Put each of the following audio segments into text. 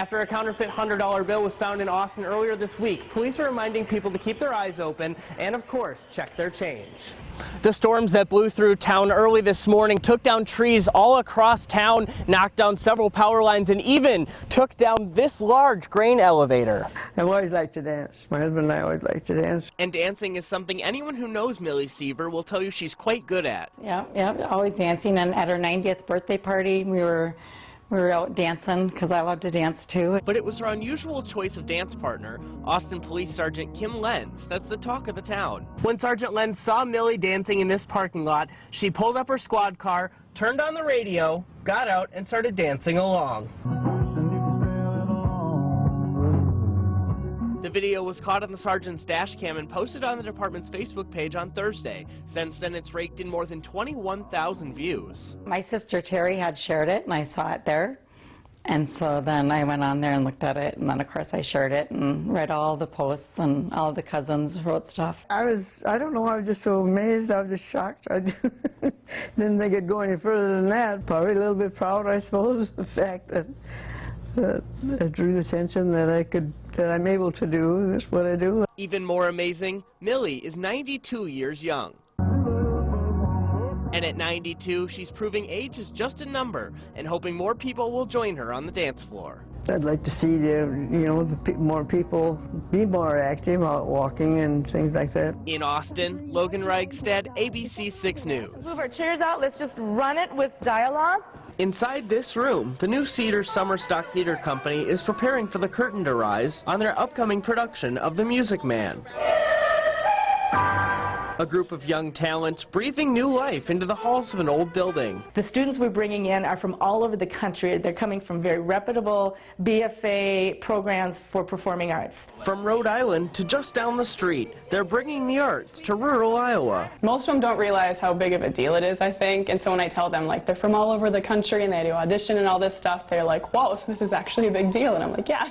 After a counterfeit $100 bill was found in Austin earlier this week, police are reminding people to keep their eyes open and, of course, check their change. The storms that blew through town early this morning took down trees all across town, knocked down several power lines, and even took down this large grain elevator. I've always liked to dance. My husband and I always like to dance. And dancing is something anyone who knows Millie Seaver will tell you she's quite good at. Yeah, always dancing. And at her 90th birthday party, we were out dancing because I love to dance too. But it was her unusual choice of dance partner, Austin Police Sergeant Kim Lenz, that's the talk of the town. When Sergeant Lenz saw Millie dancing in this parking lot, she pulled up her squad car, turned on the radio, got out, and started dancing along. The video was caught on the sergeant's dash cam and posted on the department's Facebook page on Thursday. Since then, it's raked in more than 21,000 views. My sister Terry had shared it, and I saw it there. And so then I went on there and looked at it, and then of course I shared it and read all the posts, and all the cousins wrote stuff. I don't know, I was just so amazed, I was just shocked. I didn't think it'd go any further than that. Probably a little bit proud, I suppose, the fact that it drew the attention that I'm able to do. That's what I do. Even more amazing, Millie is 92 years young. And at 92, she's proving age is just a number and hoping more people will join her on the dance floor. I'd like to see more people be more active out walking and things like that. In Austin, Logan Reigstad, ABC 6 News. Move our chairs out. Let's just run it with dialogue. Inside this room, the new Cedar Summer Stock Theater Company is preparing for the curtain to rise on their upcoming production of The Music Man. A group of young talents breathing new life into the halls of an old building. The students we're bringing in are from all over the country. They're coming from very reputable BFA programs for performing arts. From Rhode Island to just down the street, they're bringing the arts to rural Iowa. Most of them don't realize how big of a deal it is, I think, and so when I tell them, like, they're from all over the country and they do audition and all this stuff, they're like, whoa, so this is actually a big deal, and I'm like, yeah,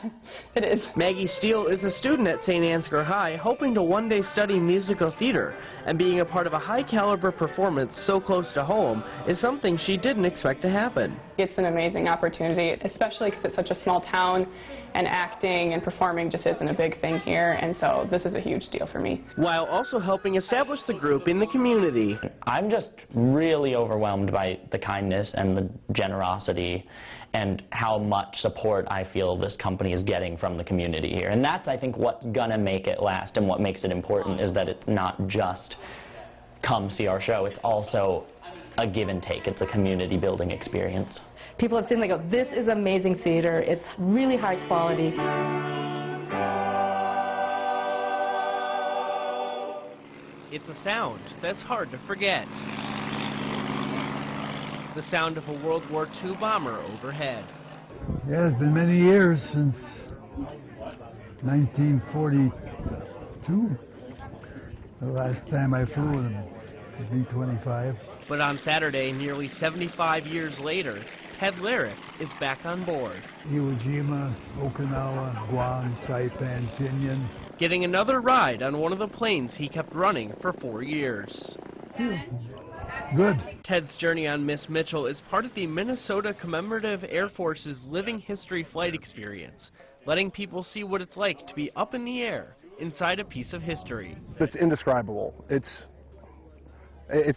it is. Maggie Steele is a student at St. Ansgar High, hoping to one day study musical theater, and being a part of a high-caliber performance so close to home is something she didn't expect to happen. It's an amazing opportunity, especially because it's such a small town, and acting and performing just isn't a big thing here, and so this is a huge deal for me. While also helping establish the group in the community. I'm just really overwhelmed by the kindness and the generosity and how much support I feel this company is getting from the community here. And that's, I think, what's gonna make it last, and what makes it important is that it's not just come see our show, it's also a give and take. It's a community building experience. People have seen, they go, this is amazing theater. It's really high quality. It's a sound that's hard to forget. The sound of a World War II bomber overhead. Yeah, it's been many years since 1942. The last time I flew with a B-25. But on Saturday, nearly 75 years later, Ted Lyric is back on board. Iwo Jima, Okinawa, Guam, Saipan, Tinian. Getting another ride on one of the planes he kept running for 4 years. Good. Ted's journey on Miss Mitchell is part of the Minnesota Commemorative Air Force's Living History Flight Experience, letting people see what it's like to be up in the air, inside a piece of history. It's indescribable. It's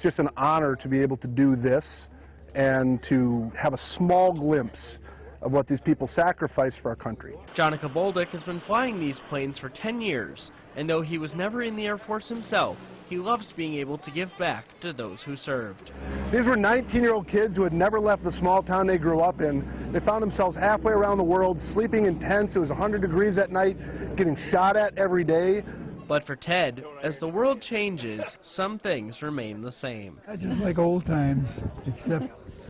just an honor to be able to do this and to have a small glimpse of what these people sacrificed for our country. Jonica Bolduc has been flying these planes for 10 years, and though he was never in the Air Force himself, he loves being able to give back to those who served. These were 19-year-old kids who had never left the small town they grew up in. They found themselves halfway around the world, sleeping in tents. It was 100 degrees at night, getting shot at every day. But for Ted, as the world changes, some things remain the same. I just like old times, except